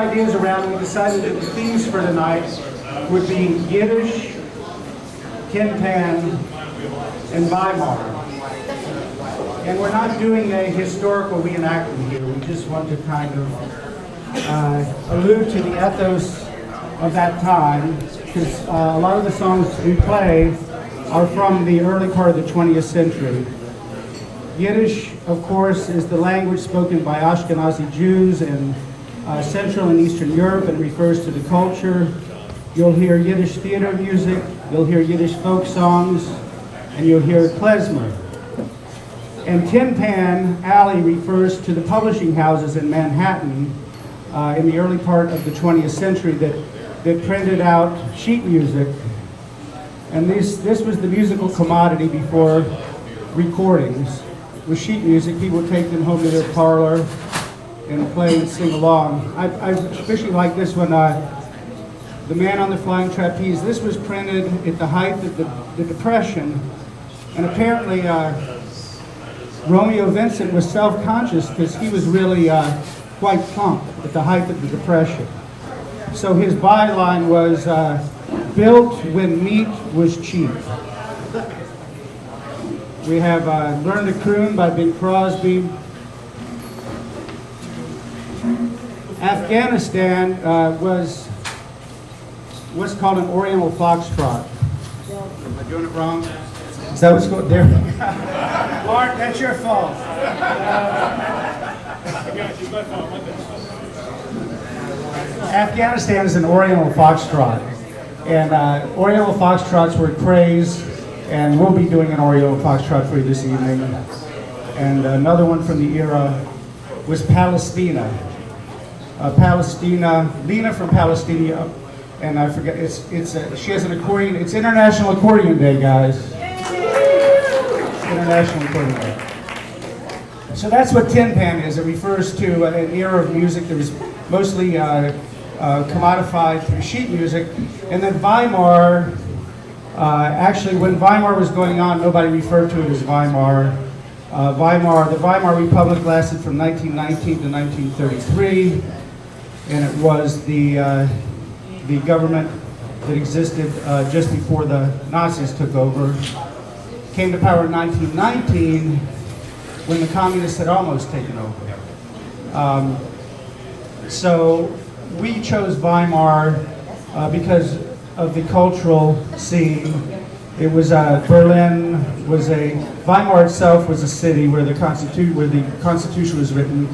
ideas around, we decided that the themes for tonight would be Yiddish, tin pan, and Weimar. And we're not doing a historical reenactment here. We just want to kind of allude to the ethos of that time, because a lot of the songs we play are from the early part of the 20th century. Yiddish, of course, is the language spoken by Ashkenazi Jews in Central and Eastern Europe and refers to the culture. You'll hear Yiddish theater music, you'll hear Yiddish folk songs, and you'll hear klezmer. And Tin Pan Alley refers to the publishing houses in Manhattan in the early part of the 20th century that printed out sheet music. And this was the musical commodity before recordings. With sheet music, people would take them home to their parlor and play and sing along. I especially like this one, The Man on the Flying Trapeze. This was printed at the height of the Depression, and apparently Romeo Vincent was self-conscious because he was really quite plump at the height of the Depression. So his byline was, built when meat was cheap. We have Learn to Croon by Bing Crosby. Afghanistan was what's called an Oriental foxtrot. Am I doing it wrong? Is that what's going there? Lauren, that's your fault. Afghanistan is an Oriental foxtrot. And Oriental foxtrots were crazed, and we'll be doing an Oriental foxtrot for you this evening. And another one from the era was Palestina. Lena from Palestina, and I forget, she has an accordion. It's International Accordion Day, guys. International Accordion Day. So that's what Tin Pan is. It refers to an era of music that was mostly commodified through sheet music. And then Weimar, actually when Weimar was going on, nobody referred to it as Weimar. The Weimar Republic lasted from 1919 to 1933, and it was the government that existed just before the Nazis took over. Came to power in 1919 when the communists had almost taken over. So we chose Weimar because of the cultural scene. It was Berlin was Weimar itself was a city where the Constitution was written,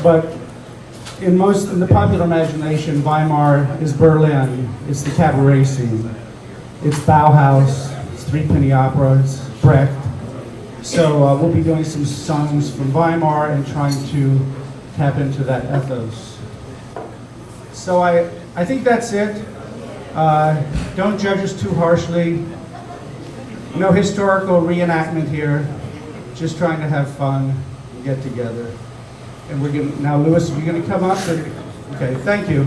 but in the popular imagination, Weimar is Berlin. It's the cabaret scene. It's Bauhaus. It's Threepenny Opera. It's Brecht. So we'll be doing some songs from Weimar and trying to tap into that ethos. So I think that's it. Don't judge us too harshly. No historical reenactment here. Just trying to have fun, get together. And we're going to, now Louis, are you going to come up? Okay, thank you.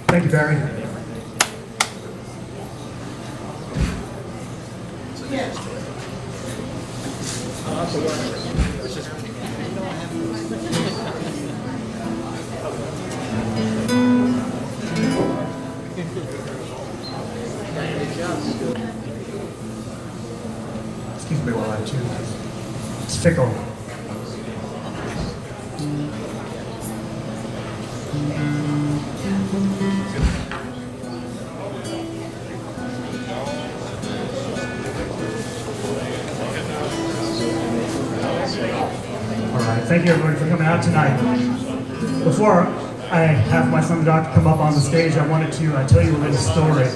Thank you, Barry. Excuse me while I choose. It's fickle. All right, thank you everybody for coming out tonight. Before I have my son, the doctor, come up on the stage, I wanted to tell you a little story.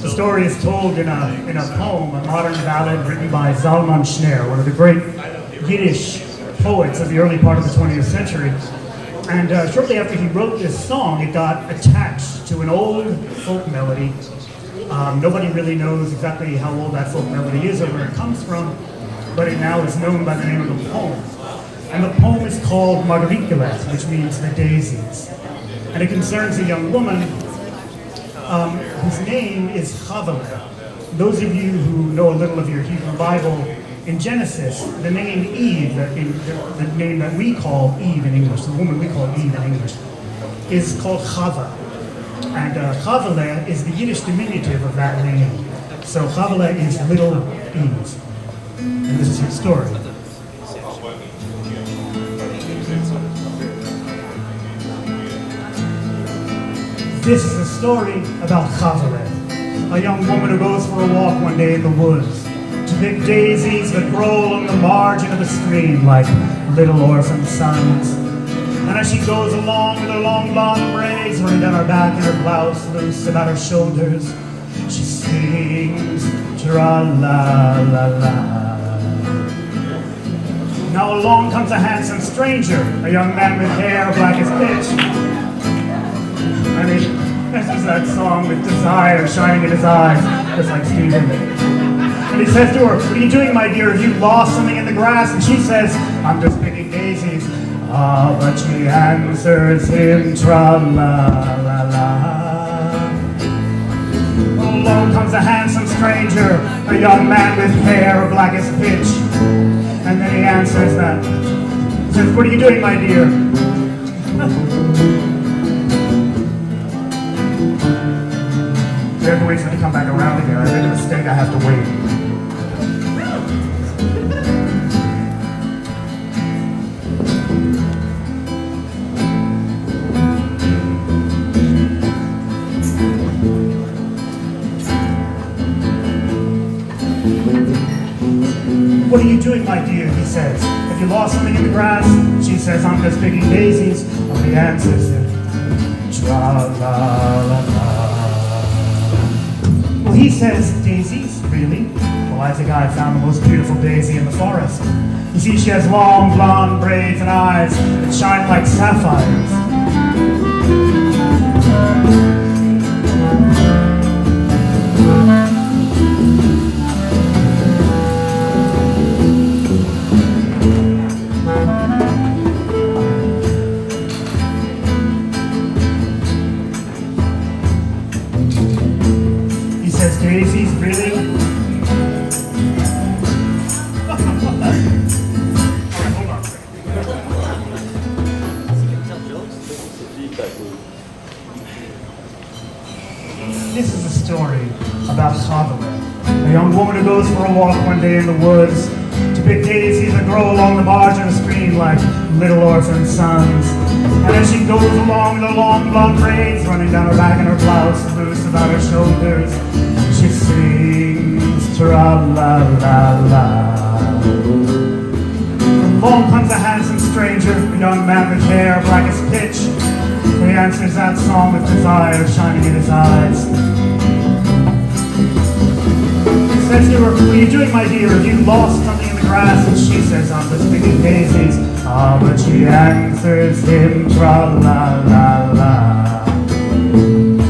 The story is told in a poem, a modern ballad written by Zalman Schneer, one of the great Yiddish poets of the early part of the 20th century. And shortly after he wrote this song, it got attached to an old folk melody. Nobody really knows exactly how old that folk melody is or where it comes from, but it now is known by the name of the poem. And the poem is called Margariculet, which means the daisies. And it concerns a young woman whose name is Chavale. those of you who know a little of your Hebrew Bible, in Genesis, the name Eve, the name that we call Eve in English, the woman we call Eve in English, is called Chava. And Chavale is the Yiddish diminutive of that name. So Chavale is little Eve. And this is her story. This is a story about Cabaret, a young woman who goes for a walk one day in the woods to pick daisies that grow along the margin of the stream like little orphan sons. And as she goes along with her long blonde braids running down her back and her blouse loose about her shoulders, she sings tra-la-la-la. Now along comes a handsome stranger, a young man with hair black as pitch. And he sings that song with desire shining in his eyes, just like Stephen. And he says to her, "What are you doing, my dear? Have you lost something in the grass?" And she says, "I'm just picking daisies." Ah, but she answers him, tra-la-la-la. Along comes a handsome stranger, a young man with hair black as pitch. And then he answers that. He says, "What are you doing, my dear?" We have to wait for him to come back around again. I made a mistake, I have to wait. "What are you doing, my dear?" he says. "Have you lost something in the grass?" She says, "I'm just picking daisies." And he answers it, tra-la-la-la. Well, he says, "Daisies? Really?" "Well, I think I found the most beautiful daisy in the forest. You see, she has long blonde braids and eyes that shine like sapphires." "Daisies, really?" All right, hold on a second. This is a story about Cabaret, a young woman who goes for a walk one day in the woods to pick daisies that grow along the margin of the stream like little orphan sons. And as she goes along, the long blonde braids running down her back and her blouse loose about her shoulders, she sings tra-la-la-la. Along comes a handsome stranger, a young man with hair black as pitch. He answers that song with desire shining in his eyes. He says to her, "What are you doing, my dear? Have you lost something in the grass?" And she says, "I'm just picking daisies." Ah, but she answers him, tra-la-la-la.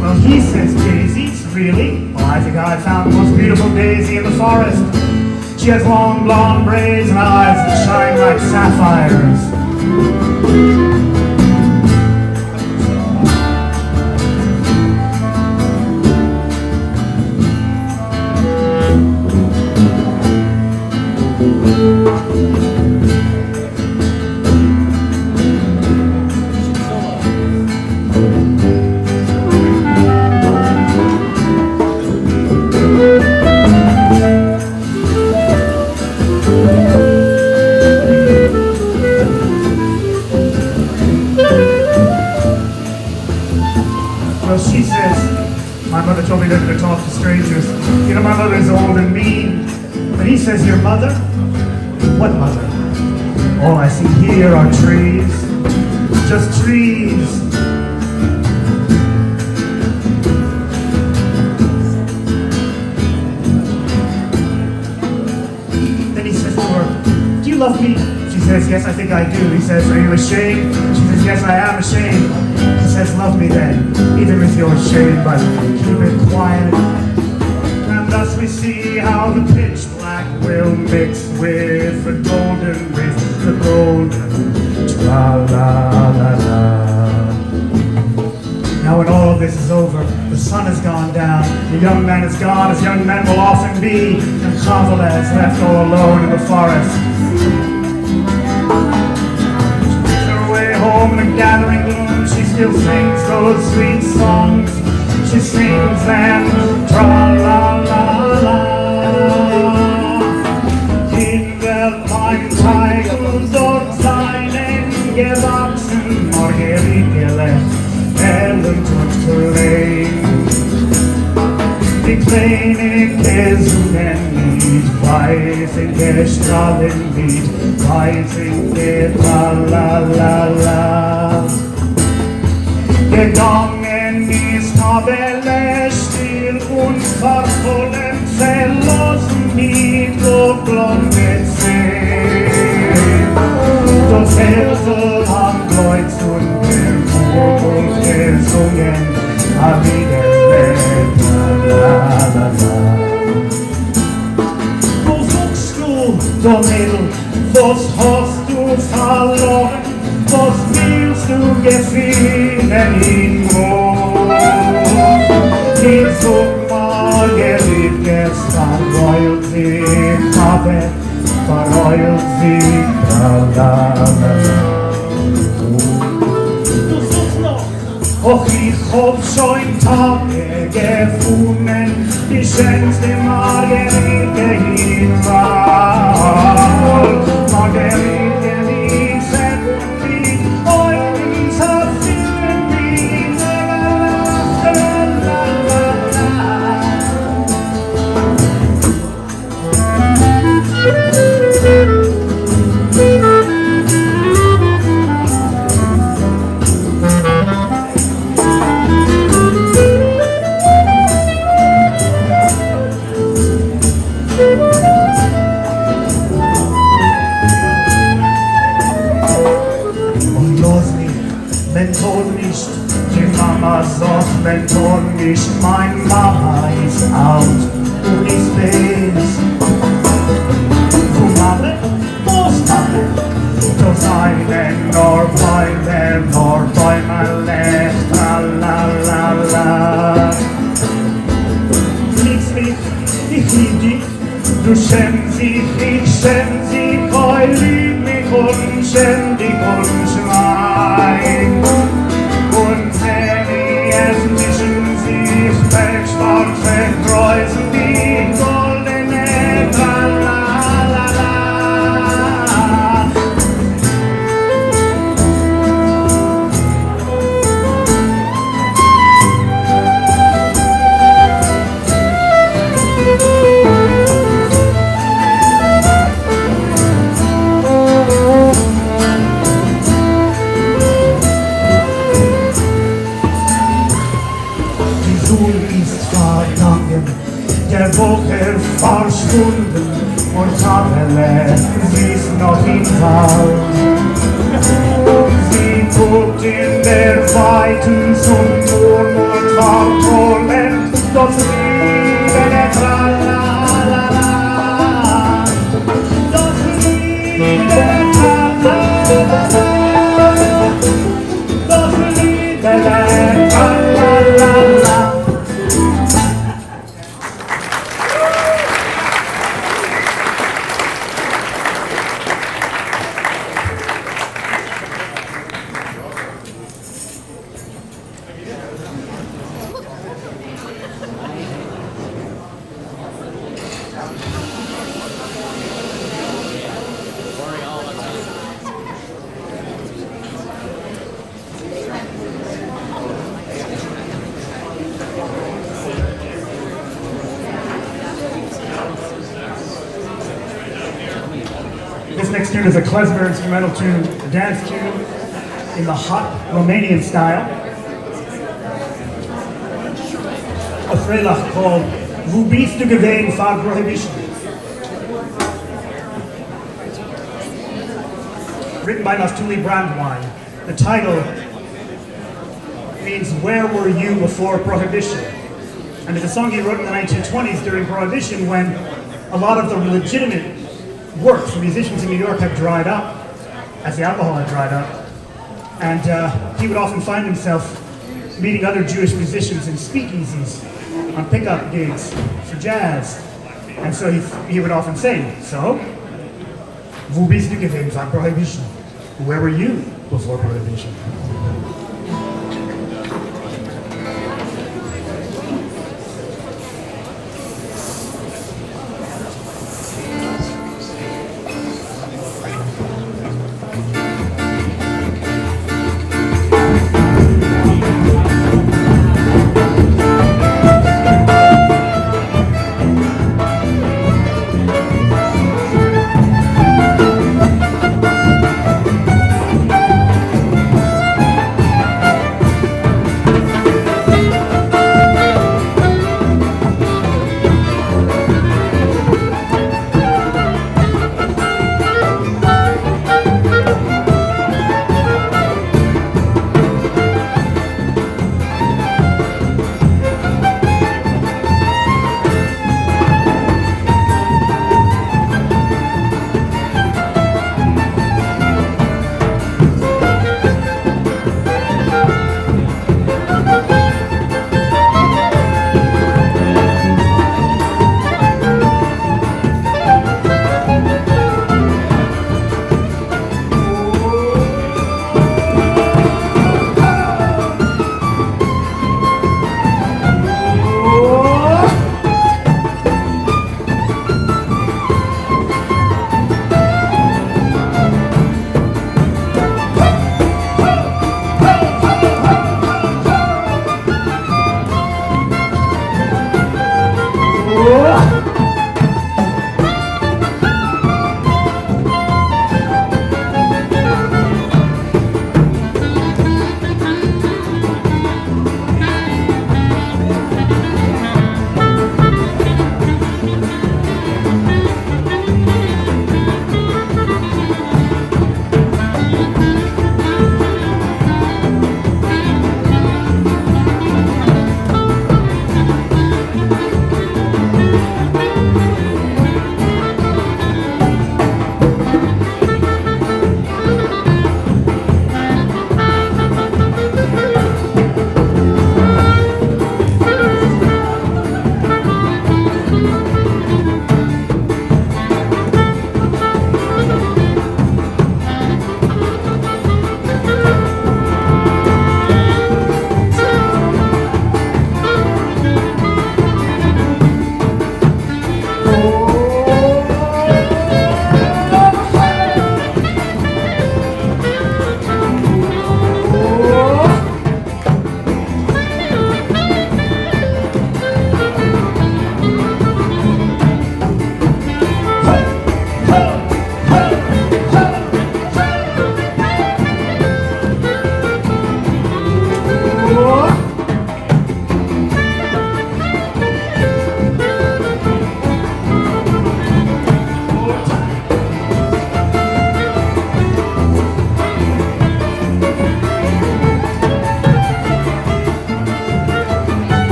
Well, he says, "Daisies? Really? Well, I think I found the most beautiful daisy in the forest. She has long blonde braids and eyes that shine like sapphires." Well, she says, "My mother told me never to talk to strangers. You know, my mother is old and mean." But he says, "Your mother? What mother?" "All I see here are trees. Just trees." Then he says to her, "Do you love me?" She says, "Yes, I think I do." He says, "Are you ashamed?" She says, "Yes, I am ashamed." He says, "Love me then, even if you're ashamed, but keep it quiet." And thus we see how the pitch black will mix with the golden, tra-la-la-la. Now when all of this is over, the the sun has gone down. The young man is gone, as young men will often be, and Cabaret is left all alone in the forest. She makes her way home in the gathering gloom. She still sings those sweet songs. She sings them, tra-la-la-la. In der Peinteigel dort seinen gewachsen, Margerikele, Ellen und Klein. Die kleine Käsugenlied, weiß in der Strahlenlied, weiß in der La-la-la-la. Gegangen ist Tabelle still und verfolgen zelllosen mit blonde Zähne. Das Herzl hat Kreuz und gesungen, a wieder la-la-la. Wo suchst du, du Mädel, was hast du verloren? Was willst du gewinnen in Rom? Ich such Marguerite gestern, reut sie Kaffee, verreut sie la-la-la-la. Du suchst noch? Och, ich hab schon Tage gefunden, die schönste Marguerite in Wahl. Marguerite, die mein Mama ist out und ich bin's. Wo Mama, wo's Mama? Das einen nor bei mein Lecht, la-la-la-la. Liebst mich, ich lieb dich, du schämst dich, ich schäm dich, ich lieb mich und schäm dich und schweig. Und wenn es mischen sich Bergsport verkreuzen die goldene Tra-la-la-la. Der Woche verschwunden und Cabaret, sie ist noch im Wald. Sie guckt in der weiten Sonne und vertrollend das liebende Tra-la-la-la. Das liebende Tra-la-la-la. Das liebende Tra-la-la-la. This next tune is a klezmer instrumental tune, a dance tune in the hot Romanian style. A freilach called Wo bist du gewesen vor Prohibition? Written by Nastuli Brandwine. The title means Where Were You Before Prohibition? And it's a song he wrote in the 1920s during Prohibition when a lot of the legitimate work for musicians in New York had dried up, as the alcohol had dried up. And he would often find himself meeting other Jewish musicians in speakeasies, on pickup gigs, for jazz. And so he would often say, so, wo bist du gewesen seit Prohibition? Where were you before Prohibition?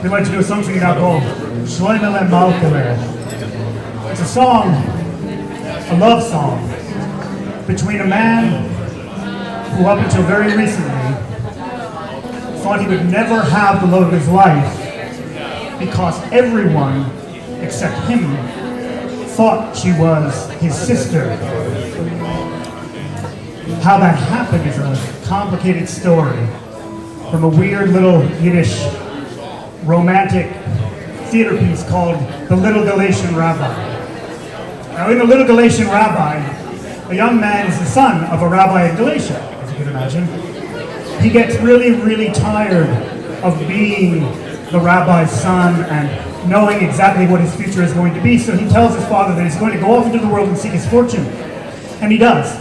we like to do a song for you now called Shloimele Malkele. It's a song, a love song, between a man who up until very recently thought he would never have the love of his life because everyone except him thought she was his sister. How that happened is a complicated story from a weird little Yiddish romantic theater piece called The Little Galatian Rabbi. Now in The Little Galatian Rabbi, a young man is the son of a rabbi in Galatia, as you can imagine. He gets really, really tired of being the rabbi's son and knowing exactly what his future is going to be, so he tells his father that he's going to go off into the world and seek his fortune. And he does.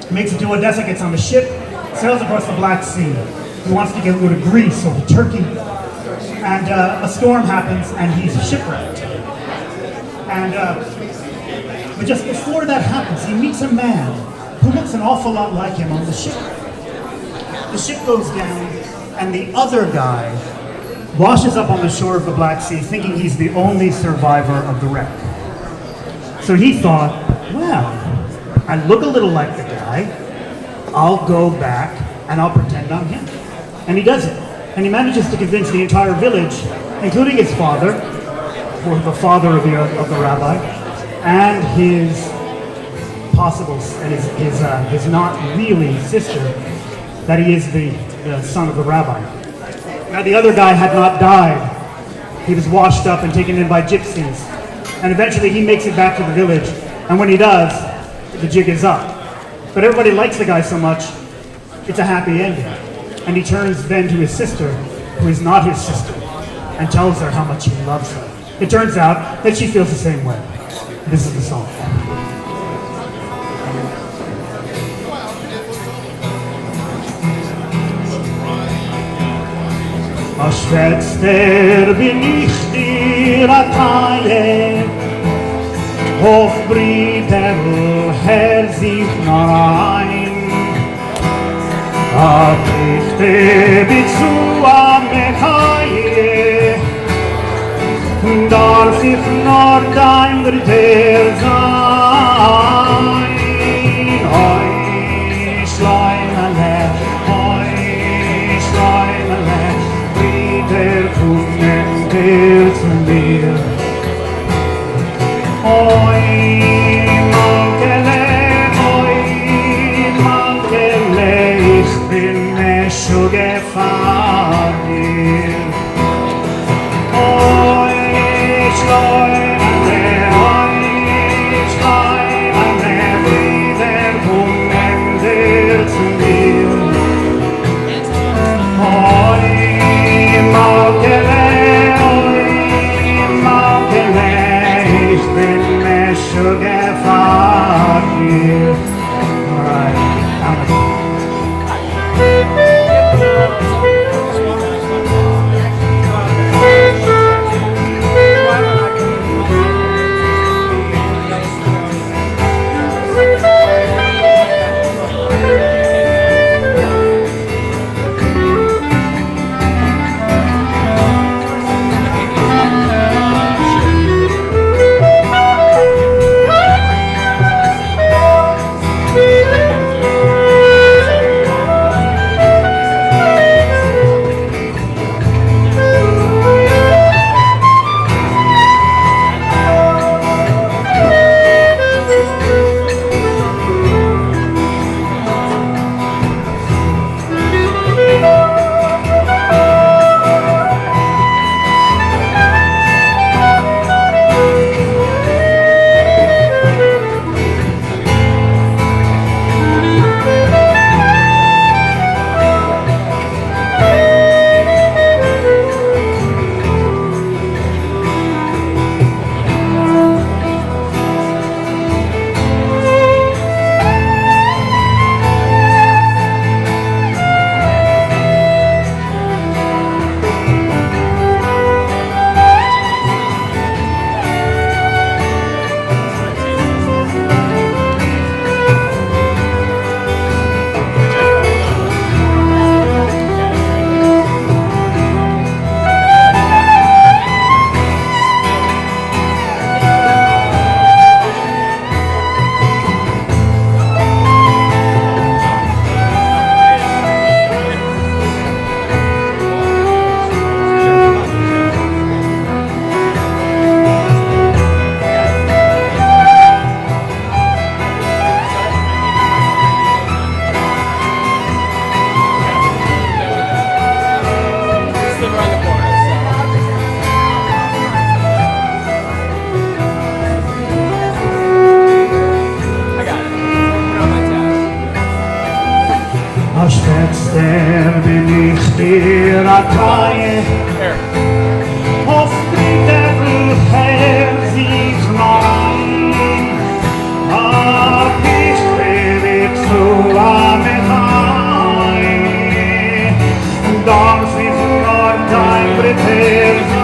He makes it to Odessa, gets on the ship, sails across the Black Sea. He wants to go to Greece or to Turkey. And a storm happens and he's shipwrecked. And but just before that happens, he meets a man who looks an awful lot like him on the ship. The ship goes down and the other guy washes up on the shore of the Black Sea thinking he's the only survivor of the wreck. So he thought, well, I look a little like the guy, I'll go back and I'll pretend I'm him. And he does it. And he manages to convince the entire village, including his father, or the father of the rabbi, and his possible, and his not really sister, that he is the son of the rabbi. Now the other guy had not died. He was washed up and taken in by gypsies. And eventually he makes it back to the village. And when he does, the jig is up. But everybody likes the guy so much, it's a happy ending. And he turns then to his sister, who is not his sister, and tells her how much he loves her. It turns out that she feels the same way. This is the song. A Schwester bin ich dir a Teile, Hof Brüder, Herr sich nur ein. A Dichte bizu am Mechaie, darf ich nur dein Bruder sein. Hoi, Schleimele, Brüder kommen dir zu mir. Hoi, Mankele, ich bin schon gefahren. Hoi, Schleimele, Brüder kommen dir zu Spätzle bin ich dir a Treue. Hoffentlich der Herr sich mein. Hab ich ewig zu Ametai. Darf ich nur dein Präter sein.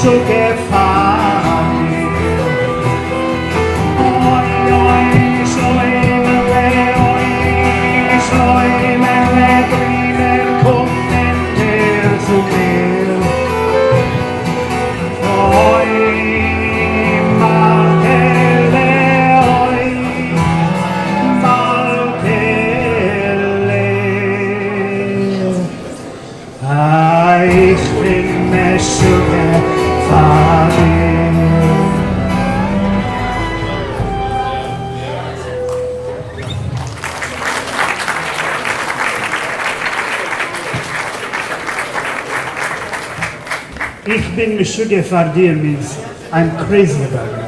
So gefahren. Oi, oi, so immer drüber kommen der zu mir. Oi, Markele, oi, Markele. Ich bin mir so Ich bin Meshuggah Fardir means I'm crazy about you.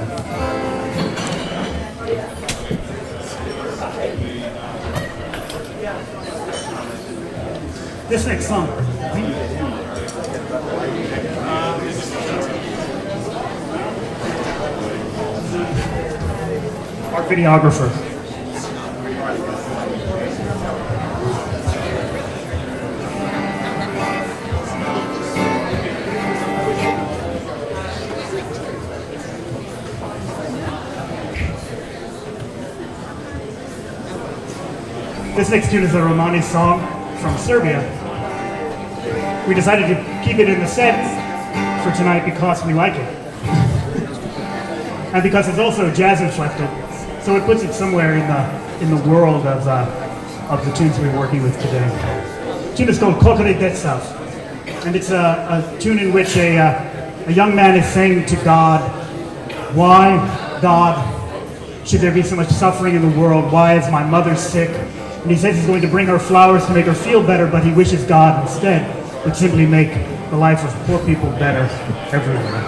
This next song. Our videographer. This next tune is a Romani song from Serbia. We decided to keep it in the set for tonight because we like it. And because it's also jazz inflected, so it puts it somewhere in the world of the tunes we're working with today. The tune is called Kokore Detsav, and it's a tune in which a young man is saying to God, why, God, should there be so much suffering in the world? Why is my mother sick? And he says he's going to bring her flowers to make her feel better, but he wishes God instead would simply make the life of poor people better everywhere.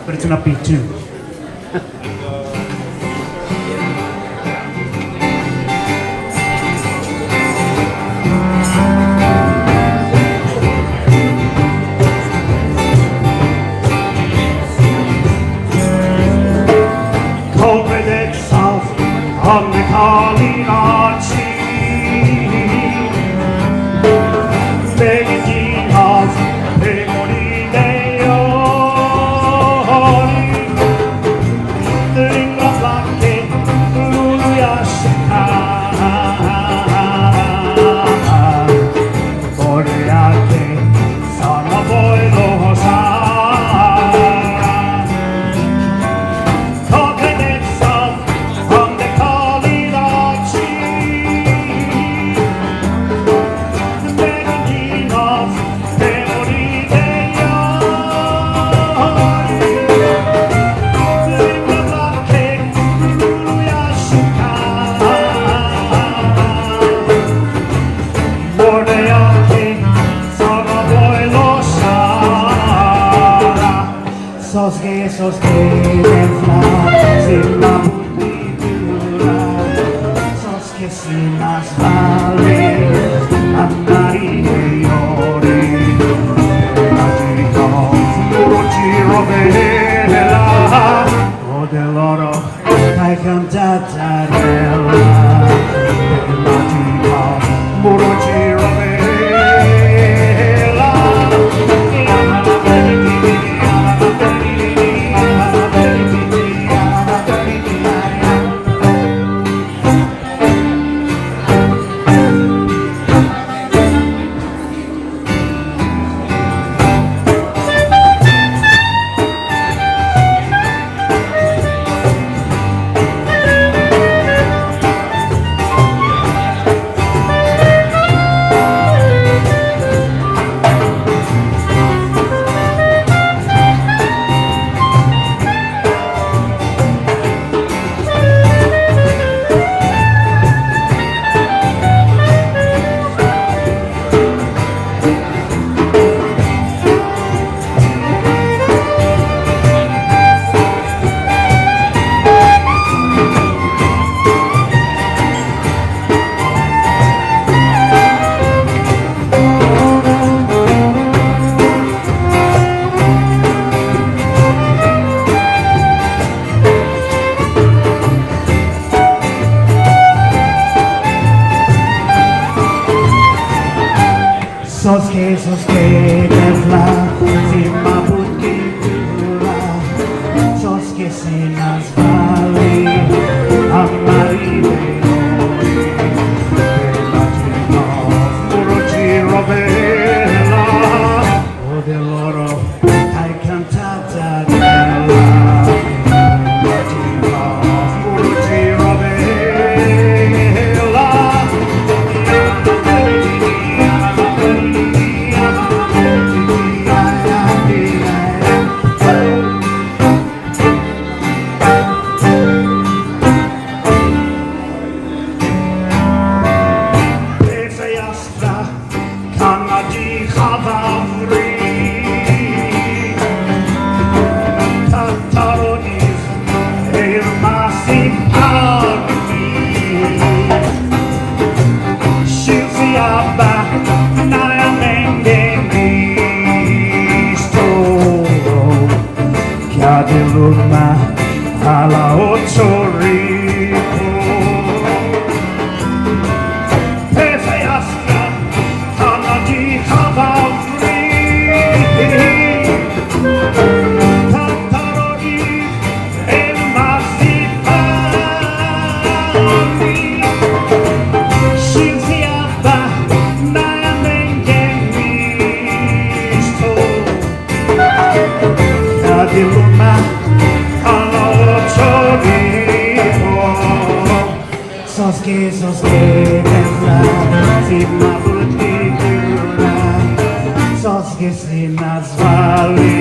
But it's an upbeat tune. On the calling on sea, begging of memory they all. The lingua flanque, Lulia Boreate, Sana Boilosa. Sos que defla, sin la multitura, sos que sin más vale, andar y llore, la chica, puro giro bella, o dell'oro, hai cantattarella, la chica, puro giro bella. si nazvali Amarine Oh, the loro hai cantata bella Muruci rovella alla Ozzorico e sei astra alla di cavalli Tantaroni e massipani Scinziata nella mente misto Cadiluna Soski, bella, si ma butti piuna Soski si nazvali,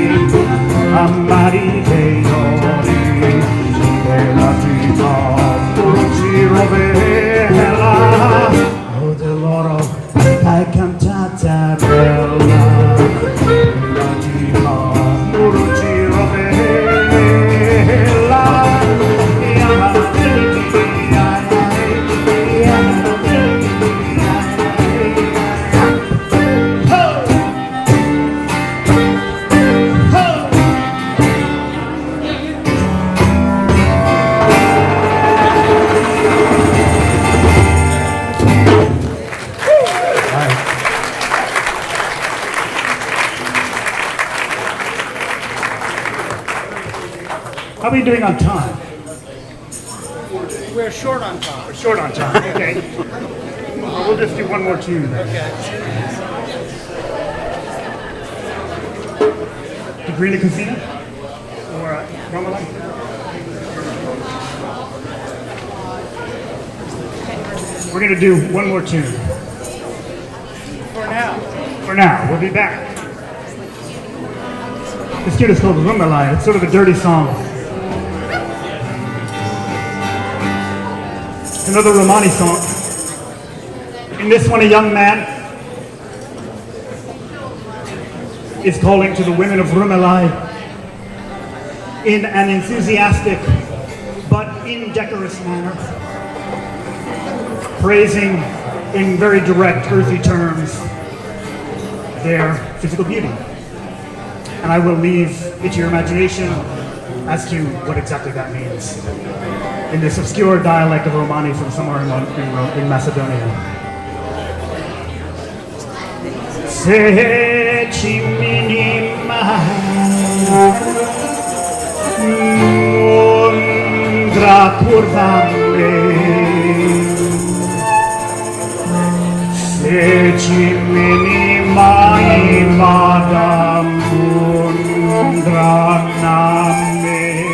amari dei ori Della vita, Muruci rovella Oh, de loro, hai cantata bella Della vita, Muruci rovella How are we doing on time? We're short on time. We're short on time, okay. Well, we'll just do one more tune then. The Green Casino? Or Romalai? We're going to do one more tune. For now. For now. We'll be back. This tune is called Rumalai. It's sort of a dirty song. Another Romani song. In this one, a young man is calling to the women of Rumalai in an enthusiastic but indecorous manner, praising in very direct, earthy terms their physical beauty. And I will leave it to your imagination as to what exactly that means in this obscure dialect of Romani from somewhere in Macedonia. Se ci minima mundra curvame se ci minima imada mundra name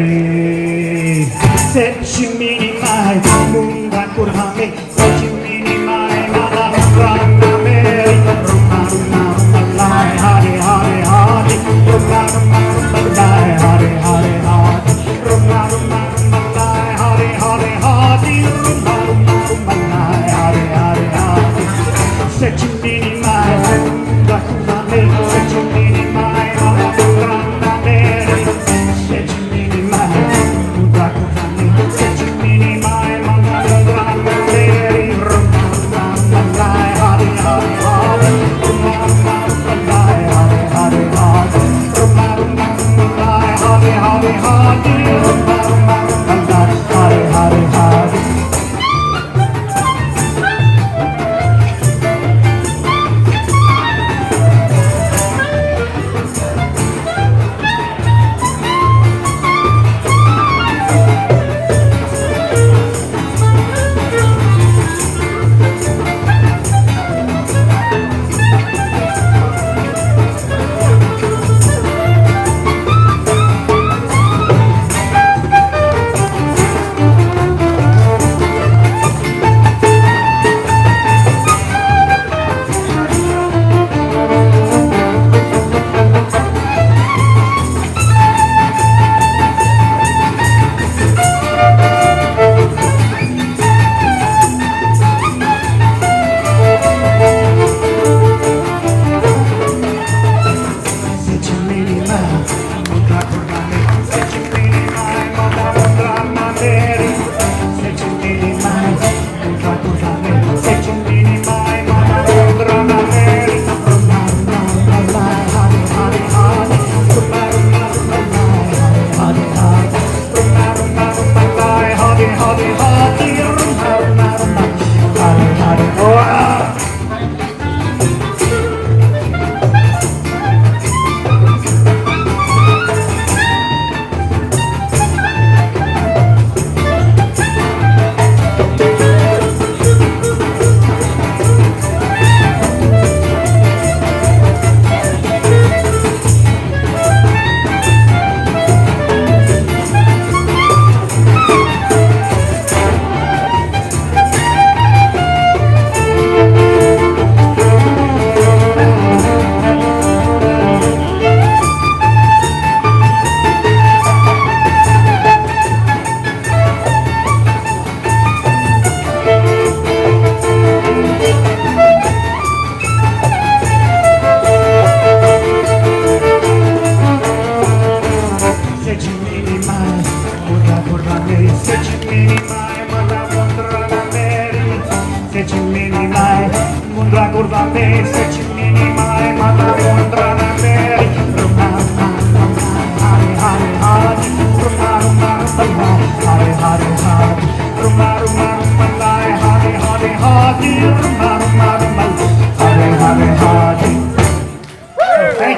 Undranameri se ci minimai munda curvame se ci minimai mala undranameri rumma rumma rumalai hare hare hare rumma rumma rumalai hare hare hare rumma rumma rumalai hare hare hare rumma rumma rumalai hare hare hare se ci minimai munda curvame se ci minimai mala undranameri se ci minimai munda curvame se ci minimai mala undranameri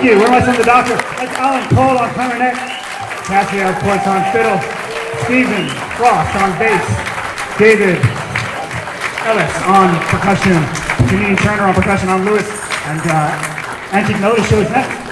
Thank you. Where am I sending the doctor? That's Alan Cole on clarinet. Cassidy Ports on fiddle. Stephen Frost on bass. David Ellis on percussion. Janine Turner on percussion. I'm Lewis. And Antique Notice show is next.